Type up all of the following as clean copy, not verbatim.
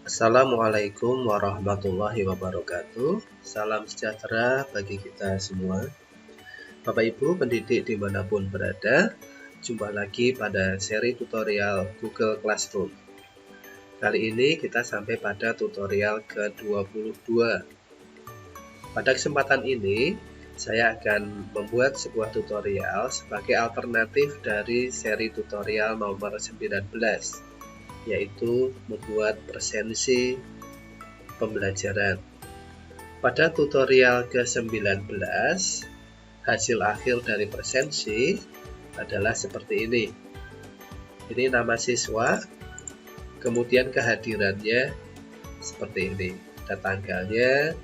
Assalamualaikum warahmatullahi wabarakatuh. Salam sejahtera bagi kita semua. Bapak Ibu pendidik dimanapun berada, jumpa lagi pada seri tutorial Google Classroom. Kali ini kita sampai pada tutorial ke-22. Pada kesempatan ini, saya akan membuat sebuah tutorial sebagai alternatif dari seri tutorial nomor 19, yaitu membuat presensi pembelajaran. Pada tutorial ke-19, hasil akhir dari presensi adalah seperti ini. Ini nama siswa, kemudian kehadirannya seperti ini. Ada tanggalnya,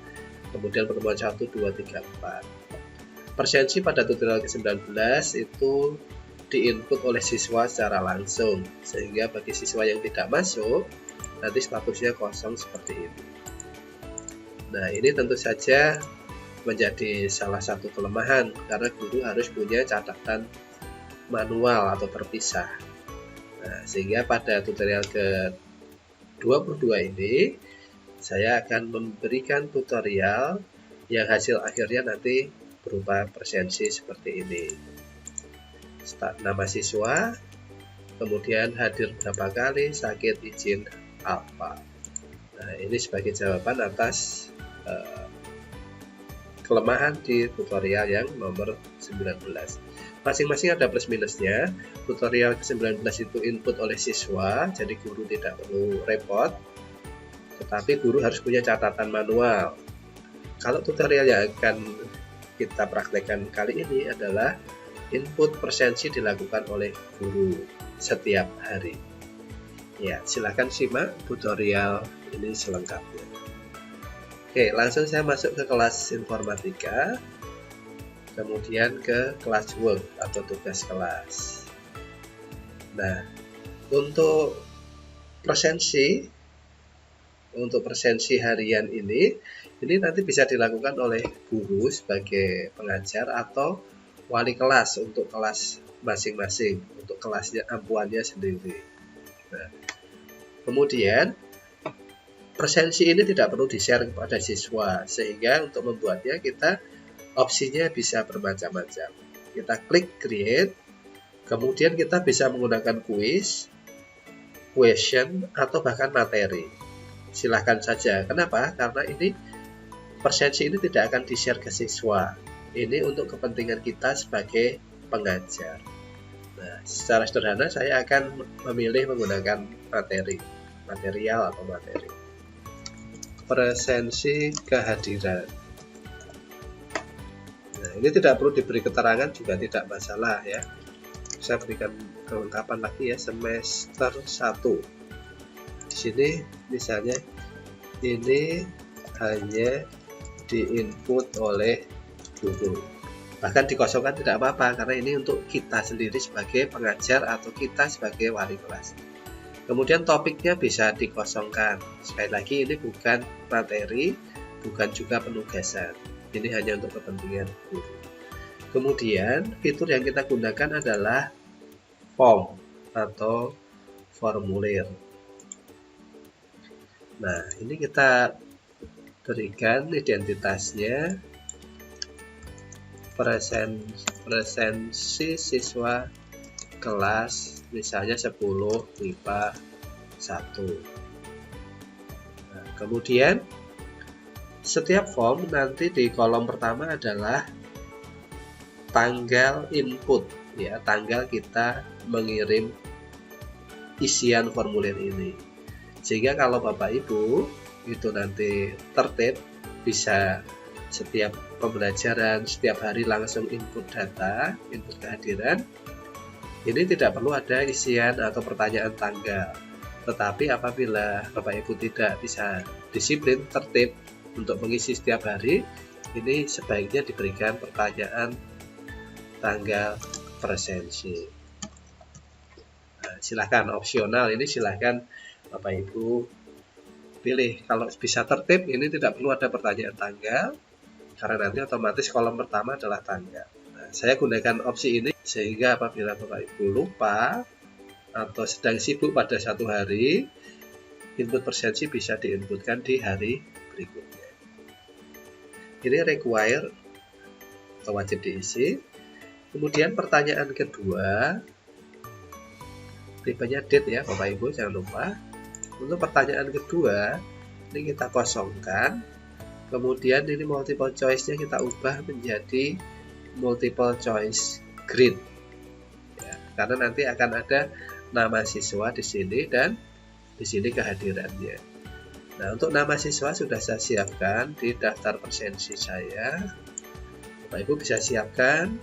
kemudian pertemuan 1, 2, 3, 4. Presensi pada tutorial ke-19 itu diinput oleh siswa secara langsung, sehingga bagi siswa yang tidak masuk nanti statusnya kosong seperti ini. Nah, ini tentu saja menjadi salah satu kelemahan karena guru harus punya catatan manual atau terpisah. Nah, sehingga pada tutorial ke-22 ini saya akan memberikan tutorial yang hasil akhirnya nanti berupa presensi seperti ini. Nama siswa, kemudian hadir berapa kali, sakit, izin apa. Nah, ini sebagai jawaban atas kelemahan di tutorial yang nomor 19. Masing-masing ada plus minusnya. Tutorial ke-19 itu input oleh siswa, jadi guru tidak perlu repot, tetapi guru harus punya catatan manual. Kalau tutorial yang akan kita praktekkan kali ini adalah input presensi dilakukan oleh guru setiap hari. Ya, silakan simak tutorial ini selengkapnya. Oke, langsung saya masuk ke kelas informatika, kemudian ke kelas work atau tugas kelas. Nah, untuk presensi harian ini nanti bisa dilakukan oleh guru sebagai pengajar atau wali kelas untuk kelas masing-masing, untuk kelasnya ampuannya sendiri. Nah, kemudian presensi ini tidak perlu di-share kepada siswa, sehingga untuk membuatnya kita opsinya bisa bermacam-macam. Kita klik create, kemudian kita bisa menggunakan kuis, question, atau bahkan materi. Silahkan saja. Kenapa? Karena ini presensi ini tidak akan di-share ke siswa. Ini untuk kepentingan kita sebagai pengajar. Nah, secara sederhana saya akan memilih menggunakan material atau materi. Presensi kehadiran. Nah, ini tidak perlu diberi keterangan juga tidak masalah ya. Saya berikan kelengkapan lagi ya, semester 1. Di sini misalnya ini hanya diinput oleh guru. Bahkan dikosongkan tidak apa-apa karena ini untuk kita sendiri sebagai pengajar atau kita sebagai wali kelas. Kemudian topiknya bisa dikosongkan. Sekali lagi ini bukan materi, bukan juga penugasan. Ini hanya untuk kepentingan guru. Kemudian fitur yang kita gunakan adalah form atau formulir. Nah, ini kita berikan identitasnya presensi siswa kelas misalnya 10 MIPA 1. Nah, kemudian setiap form nanti di kolom pertama adalah tanggal input ya, tanggal kita mengirim isian formulir ini. Sehingga kalau Bapak Ibu itu nanti tertib, bisa setiap pembelajaran, setiap hari langsung input data, input kehadiran. Ini tidak perlu ada isian atau pertanyaan tanggal. Tetapi apabila Bapak Ibu tidak bisa disiplin, tertib untuk mengisi setiap hari, ini sebaiknya diberikan pertanyaan tanggal presensi. Nah, silahkan opsional, ini silahkan Bapak Ibu pilih. Kalau bisa tertib, ini tidak perlu ada pertanyaan tanggal, karena nanti otomatis kolom pertama adalah tanggal. Nah, saya gunakan opsi ini sehingga apabila Bapak Ibu lupa atau sedang sibuk pada satu hari, input presensi bisa diinputkan di hari berikutnya. Ini require atau wajib diisi. Kemudian pertanyaan kedua, tipenya date ya Bapak Ibu, jangan lupa. Untuk pertanyaan kedua, ini kita kosongkan. Kemudian ini multiple choice-nya kita ubah menjadi multiple choice grid. Ya, karena nanti akan ada nama siswa di sini dan di sini kehadirannya. Nah, untuk nama siswa sudah saya siapkan di daftar presensi saya. Bapak Ibu bisa siapkan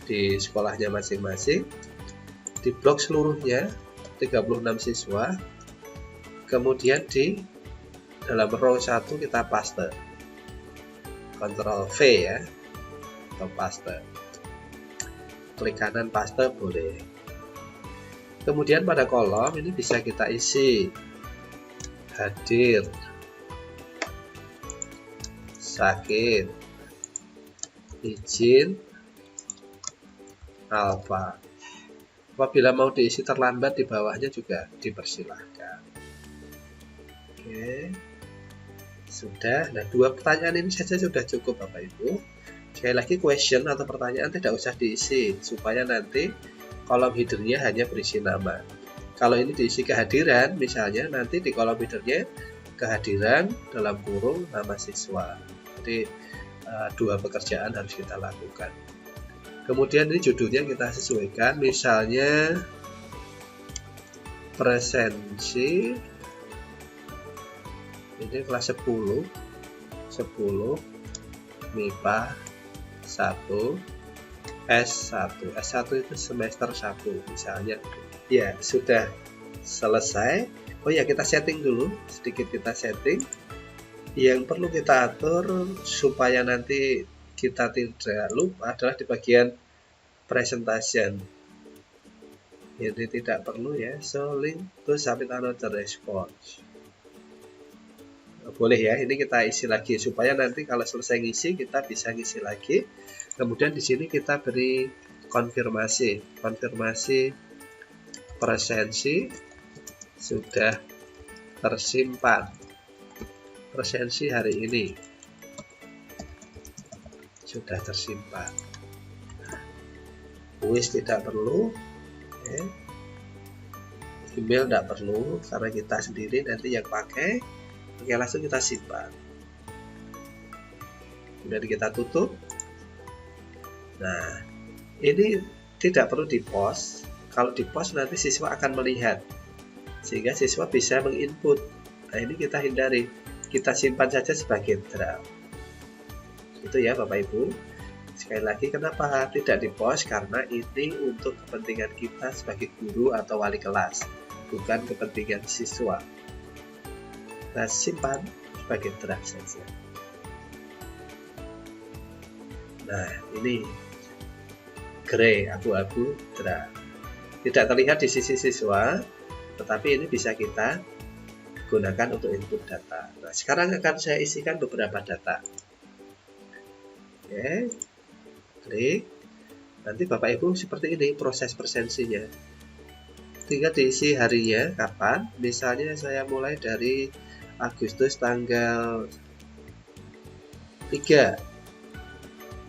di sekolahnya masing-masing. Di blok seluruhnya 36 siswa. Kemudian di dalam row 1 kita paste. Ctrl V ya, atau paste. Klik kanan paste boleh. Kemudian pada kolom ini bisa kita isi hadir, sakit, izin, alfa. Apabila mau diisi terlambat di bawahnya juga dipersilahkan. Oke, sudah. Nah, 2 pertanyaan ini saja sudah cukup Bapak Ibu. Sekali lagi, question atau pertanyaan tidak usah diisi supaya nanti kolom headernya hanya berisi nama. Kalau ini diisi kehadiran, misalnya nanti di kolom headernya kehadiran dalam kurung nama siswa. Jadi 2 pekerjaan harus kita lakukan. Kemudian ini judulnya kita sesuaikan, misalnya presensi, ini kelas 10 MIPA 1 S1 itu semester 1 misalnya. Ya, sudah selesai. Oh ya, kita setting dulu, sedikit kita setting. Yang perlu kita atur supaya nanti kita tidak lupa adalah di bagian presentation. Ini tidak perlu ya, so link to submit another response. Boleh ya, ini kita isi lagi supaya nanti kalau selesai ngisi kita bisa ngisi lagi. Kemudian di sini kita beri konfirmasi presensi sudah tersimpan, presensi hari ini sudah tersimpan. Kuis tidak perlu, email tidak perlu karena kita sendiri nanti yang pakai. Oke, langsung kita simpan. Kemudian kita tutup. Nah, ini tidak perlu di-post. Kalau di-post nanti siswa akan melihat, sehingga siswa bisa menginput. Nah, ini kita hindari. Kita simpan saja sebagai draft. Itu ya Bapak Ibu. Sekali lagi, kenapa tidak di-post? Karena ini untuk kepentingan kita sebagai guru atau wali kelas, bukan kepentingan siswa. Nah, simpan sebagai draft saja. Nah, ini grey, abu-abu draft. Tidak terlihat di sisi siswa, tetapi ini bisa kita gunakan untuk input data. Nah, sekarang akan saya isikan beberapa data. Oke, klik. Nanti Bapak Ibu seperti ini proses presensinya. Tinggal diisi harinya, kapan. Misalnya saya mulai dari Agustus tanggal 3.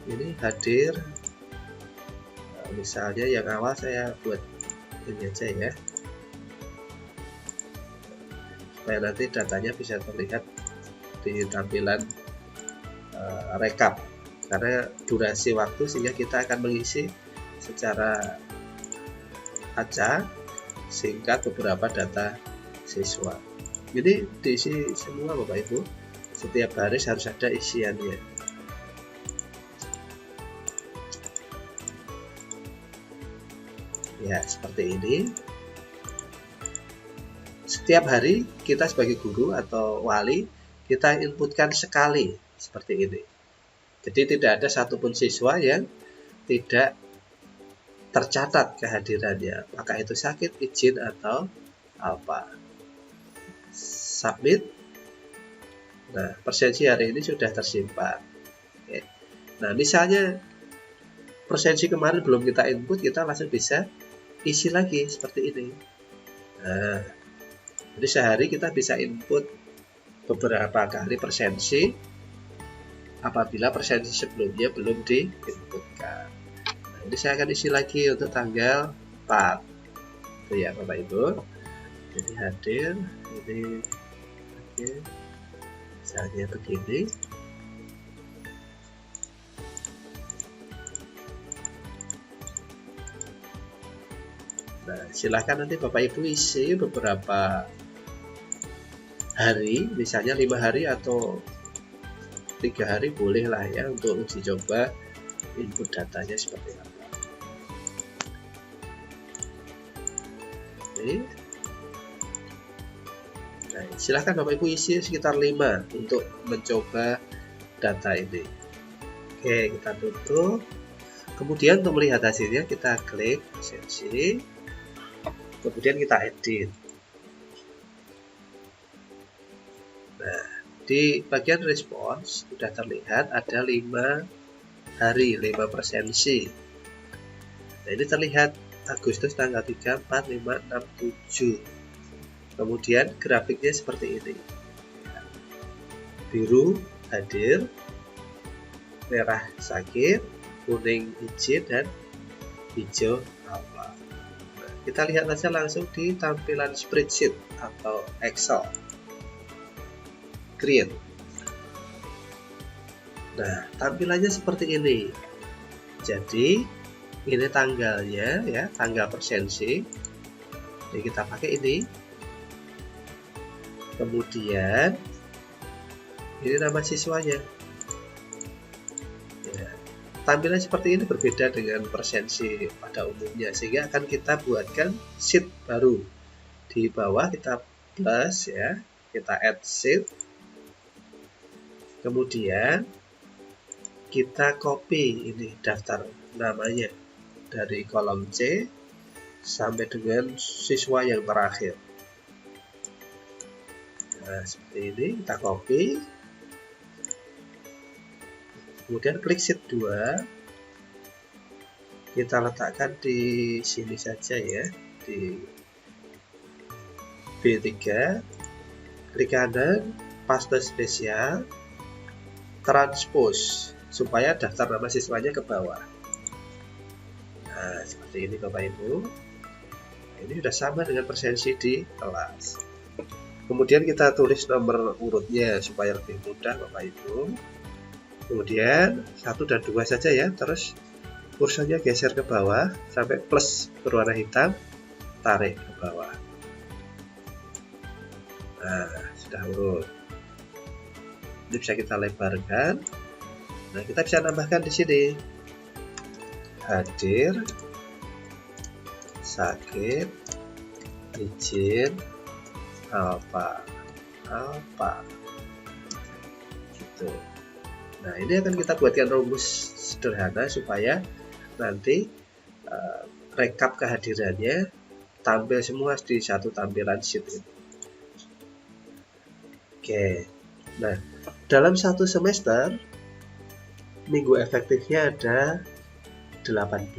Ini hadir. Nah, misalnya yang awal saya buat ini aja ya, supaya nanti datanya bisa terlihat di tampilan rekap. Karena durasi waktu sehingga kita akan mengisi secara acak singkat beberapa data siswa. Jadi diisi semua Bapak Ibu. Setiap baris harus ada isiannya. Ya, seperti ini. Setiap hari kita sebagai guru atau wali, kita inputkan sekali seperti ini. Jadi tidak ada satupun siswa yang tidak tercatat kehadirannya, apakah itu sakit, izin, atau apa. Submit. Nah, presensi hari ini sudah tersimpan. Oke. Nah, misalnya presensi kemarin belum kita input, kita langsung bisa isi lagi seperti ini. Nah, Jadi sehari kita bisa input beberapa kali persensi apabila persensi sebelumnya belum diinputkan. Nah, ini saya akan isi lagi untuk tanggal 4. Itu ya Bapak Ibu. Jadi hadir, ini oke, misalnya begini. Nah, silahkan nanti Bapak Ibu isi beberapa hari, misalnya 5 hari atau 3 hari boleh lah ya untuk uji coba input datanya seperti apa. Oke. Nah, silahkan Bapak Ibu isi sekitar 5 untuk mencoba data ini. Oke, kita tutup. Kemudian untuk melihat hasilnya kita klik sesi, kemudian kita edit. Nah, di bagian respons sudah terlihat ada 5 hari, 5 persensi. Nah, ini terlihat Agustus tanggal 3, 4, 5, 6, 7. Kemudian grafiknya seperti ini. Biru hadir, merah sakit, kuning izin, dan hijau awal. Nah, kita lihat saja langsung di tampilan spreadsheet atau Excel. Create. Nah, tampilannya seperti ini. Jadi ini tanggalnya ya, tanggal persensi. Jadi kita pakai ini. Kemudian ini nama siswanya. Ya, tampilan seperti ini berbeda dengan persensi pada umumnya, sehingga akan kita buatkan sheet baru. Di bawah kita plus ya, kita add sheet. Kemudian kita copy ini daftar namanya dari kolom C sampai dengan siswa yang terakhir. Nah, seperti ini kita copy. Kemudian klik sheet 2. Kita letakkan di sini saja ya, di B3. Klik kanan, paste spesial, transpose supaya daftar nama siswanya ke bawah. Nah, seperti ini Bapak Ibu. Nah, ini sudah sama dengan persensi di kelas. Kemudian kita tulis nomor urutnya supaya lebih mudah Bapak Ibu. Kemudian 1 dan 2 saja ya, terus kursornya geser ke bawah sampai plus berwarna hitam, tarik ke bawah. Nah, sudah urut. Ini bisa kita lebarkan. Nah, kita bisa tambahkan di sini. Hadir, sakit, izin, apa gitu. Nah, ini akan kita buatkan rumus sederhana supaya nanti rekap kehadirannya tampil semua di satu tampilan sheet ini. Oke. Nah, dalam satu semester minggu efektifnya ada 18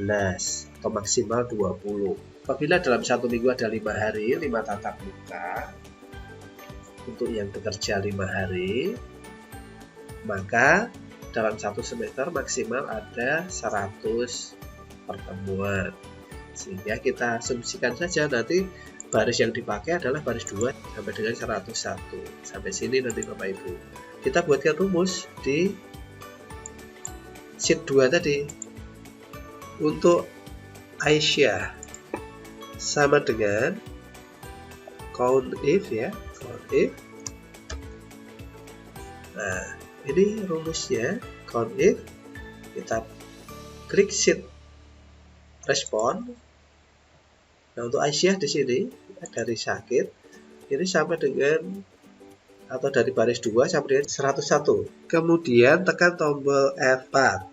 atau maksimal 20. Apabila dalam satu minggu ada 5 hari, 5 tatap muka, untuk yang bekerja 5 hari, maka dalam satu semester maksimal ada 100 pertemuan. Sehingga kita asumsikan saja nanti baris yang dipakai adalah baris 2 sampai dengan 101. Sampai sini nanti Bapak Ibu. Kita buatkan rumus di sheet 2 tadi. Untuk Aisyah sama dengan count if ya, count if. Nah, ini rumusnya count if. Kita klik sheet respon. Nah, untuk Aisyah di sini dari sakit ini sampai dengan atau dari baris 2 sampai dengan 101. Kemudian tekan tombol F4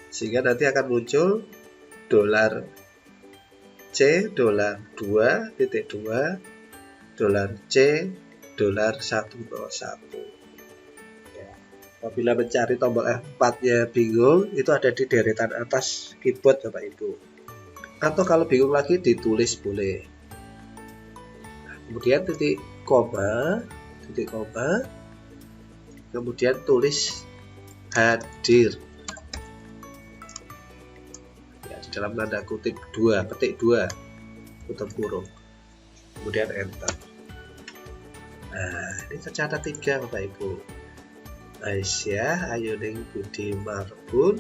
sehingga nanti akan muncul $C, $2.2, $C, $101. Ya. Apabila mencari tombol F4-nya bingung, itu ada di deretan atas keyboard Bapak Ibu. Atau kalau bingung lagi ditulis boleh. Nah, kemudian titik koma, titik koma, kemudian tulis hadir. Ya, di dalam tanda kutip 2, petik 2, tutup kurung. Kemudian enter. Nah, ini tercatat 3 Bapak Ibu. Aisyah Ayuning Budi Marbun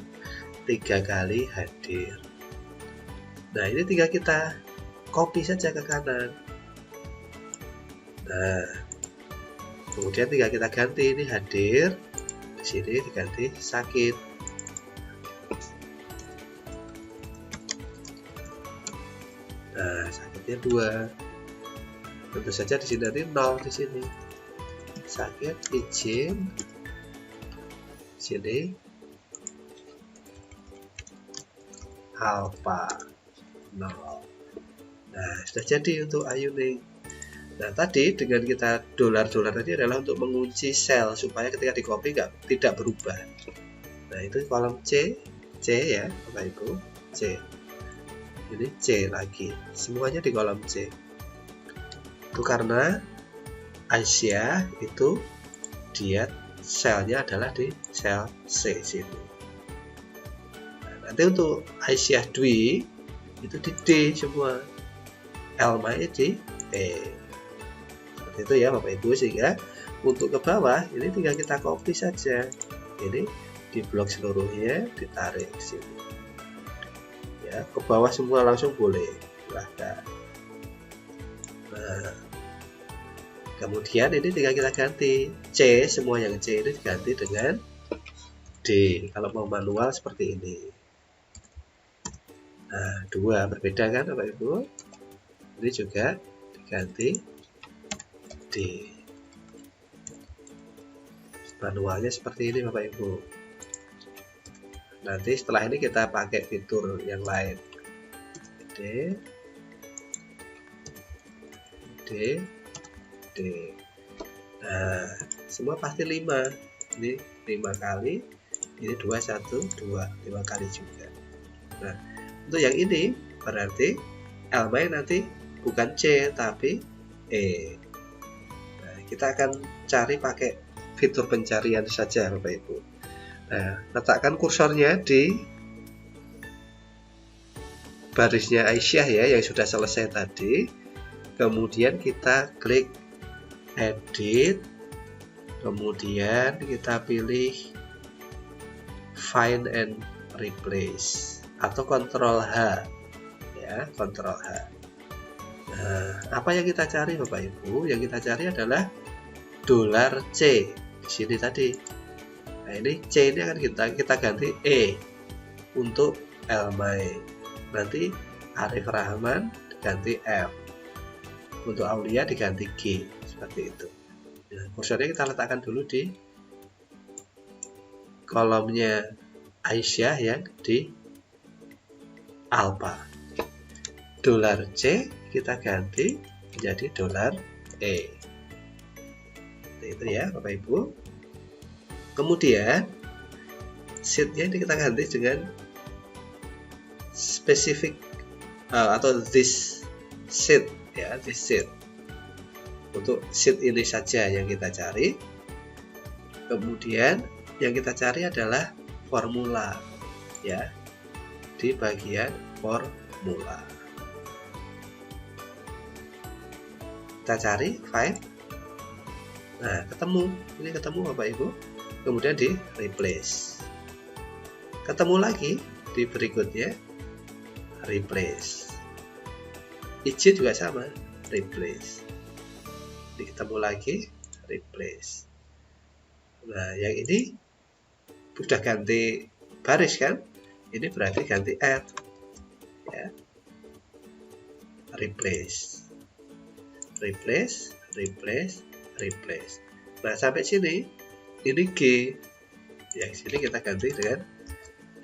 3 kali hadir. Nah, ini tinggal kita copy saja ke kanan. Nah, kemudian tinggal kita ganti, ini hadir, di sini diganti sakit. Nah, sakitnya 2. Tentu saja di sini nanti 0 di sini. Sakit izin sini alfa 0. Nah, sudah jadi untuk Ayuning. Nah, tadi dengan kita dolar-dolar tadi adalah untuk mengunci sel supaya ketika di copy tidak berubah. Nah, itu kolom C ya Bapak Ibu, C. Ini C lagi, semuanya di kolom C. Itu karena Aisyah itu dia selnya adalah di sel C sini. Nah, nanti untuk Aisyah Dwi itu di D semua, Elma di E. Seperti itu ya Bapak Ibu, sehingga untuk ke bawah ini tinggal kita copy saja. Ini di blok seluruhnya ditarik ke sini. Ya, ke bawah semua langsung boleh. Silahkan. Nah, kemudian ini tinggal kita ganti C, semua yang C ini diganti dengan D. Kalau mau manual seperti ini. Nah, 2 berbeda kan Bapak Ibu? Ini juga diganti D. Manualnya seperti ini Bapak Ibu. Nanti setelah ini kita pakai fitur yang lain. D, D, D. Nah, semua pasti 5. Ini 5 kali. Ini 2, 1, 2, 5 kali juga. Nah, untuk yang ini berarti Elma nanti bukan C tapi E. Nah, kita akan cari pakai fitur pencarian saja Bapak Ibu. Nah, letakkan kursornya di barisnya Aisyah ya yang sudah selesai tadi. Kemudian kita klik edit, kemudian kita pilih find and replace atau Ctrl H ya, Ctrl H. Nah, apa yang kita cari Bapak Ibu? Yang kita cari adalah $C di sini tadi. Nah, ini C ini akan kita ganti E untuk Elmai. Nanti Arif Rahman diganti F. Untuk Aulia diganti G. Seperti itu. Nah, kursornya kita letakkan dulu di kolomnya Aisyah yang di alpha. $C kita ganti menjadi $E. Seperti itu ya Bapak Ibu. Kemudian sheet-nya ini kita ganti dengan specific atau this sheet ya, this sheet. Untuk sheet ini saja yang kita cari. Kemudian yang kita cari adalah formula ya, di bagian formula. Kita cari find. Nah, ketemu. Ini ketemu Bapak Ibu. Kemudian di replace. Ketemu lagi di berikutnya replace. Izin juga sama, replace. Ketemu lagi replace. Nah, yang ini sudah ganti baris kan? Ini berarti ganti F ya. Replace. Replace, replace, replace. Nah, sampai sini ini G. Yang sini kita ganti dengan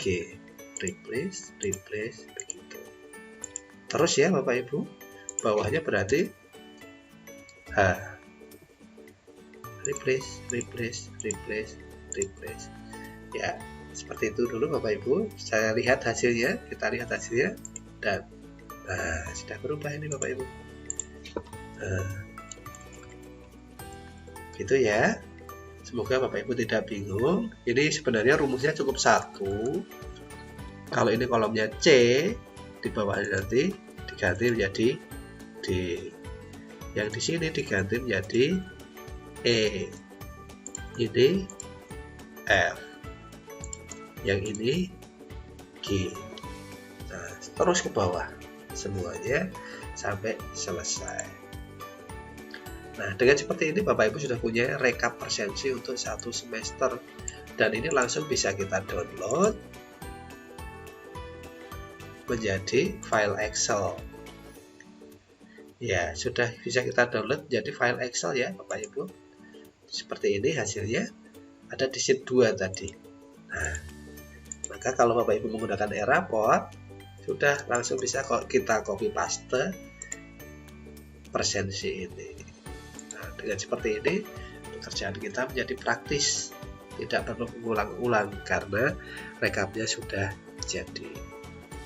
G. Replace, replace, begitu. Terus ya Bapak Ibu, bawahnya berarti H. Replace, replace, replace, replace. Ya, seperti itu dulu Bapak Ibu. Saya lihat hasilnya, kita lihat hasilnya, dan sudah berubah ini Bapak Ibu. Gitu ya. Semoga Bapak Ibu tidak bingung. Ini sebenarnya rumusnya cukup satu. Kalau ini kolomnya C, di bawahnya nanti diganti menjadi D. Yang di sini diganti menjadi E. Ini F. Yang ini G. Nah, terus ke bawah semuanya sampai selesai. Nah, dengan seperti ini Bapak Ibu sudah punya rekap presensi untuk 1 semester, dan ini langsung bisa kita download menjadi file Excel. Ya, sudah bisa kita download menjadi file Excel ya Bapak Ibu. Seperti ini hasilnya, ada di sheet 2 tadi. Nah, maka kalau Bapak Ibu menggunakan e-raport, sudah langsung bisa kita copy paste presensi ini. Nah, dengan seperti ini pekerjaan kita menjadi praktis, tidak perlu mengulang-ulang karena rekapnya sudah jadi.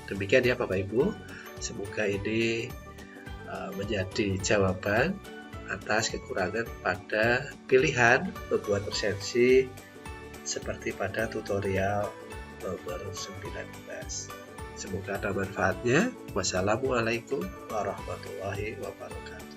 Demikian ya Bapak Ibu, semoga ini menjadi jawaban atas kekurangan pada pilihan membuat presensi seperti pada tutorial nomor 19. Semoga ada manfaatnya. Wassalamualaikum warahmatullahi wabarakatuh.